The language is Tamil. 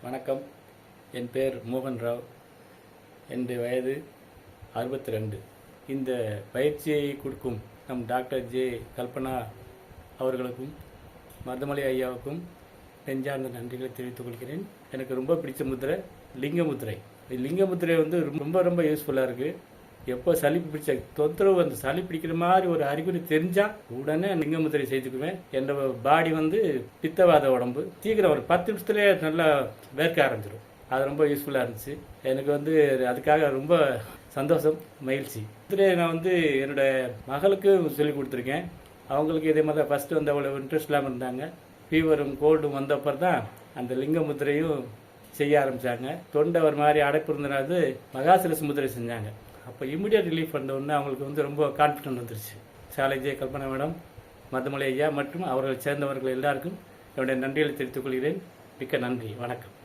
வணக்கம். என் பேர் மோகன் ராவ். என்னுடைய வயது 62. இந்த பயிற்சியை கொடுக்கும் நம் டாக்டர் ஜே கல்பனா அவர்களுக்கும் மருதமலை ஐயாவுக்கும் நெஞ்சார்ந்த நன்றிகளை தெரிவித்துக் கொள்கிறேன். எனக்கு ரொம்ப பிடிச்ச முத்திரை லிங்க முத்திரை. லிங்க முத்திரை ரொம்ப ரொம்ப யூஸ்ஃபுல்லாக இருக்குது. எப்போ சளி பிடிச்ச தொந்தரவு, அந்த சளி பிடிக்கிற மாதிரி ஒரு அறிகுறி தெரிஞ்சா உடனே லிங்க முத்திரை செய்துக்குவேன். என்னோட பாடி பித்தவாத உடம்பு சீக்கிரம் ஒரு 10 நிமிஷத்துலேயே நல்லா வேர்க்க ஆரம்பிச்சிடும். அது ரொம்ப யூஸ்ஃபுல்லாக இருந்துச்சு. எனக்கு அதுக்காக ரொம்ப சந்தோஷம், மகிழ்ச்சி. முத்திரையை நான் என்னோட மகளுக்கு சொல்லி கொடுத்துருக்கேன். அவங்களுக்கு இதே மாதிரி தான் ஃபஸ்ட்டு அவ்வளோ இன்ட்ரெஸ்ட் இல்லாமல் இருந்தாங்க. ஃபீவரும் கோல்டும் வந்தப்பறம் தான் அந்த லிங்க முத்திரையும் செய்ய ஆரம்பித்தாங்க. தொண்டை ஒரு மாதிரி அடைப்பு இருந்தனாது மகாசிரஸ் முத்திரை செஞ்சாங்க. அப்போ இம்மிடியட் ரிலீஃப் வந்தோடனே அவங்களுக்கு ரொம்ப கான்ஃபிடென்ட் வந்துருச்சு. சாலை ஜே கல்பனா மேடம், மருதமலை ஐயா மற்றும் அவர்கள் சேர்ந்தவர்கள் எல்லாருக்கும் என்னுடைய நன்றிகளை தெரிவித்துக் கொள்கிறேன். மிக்க நன்றி. வணக்கம்.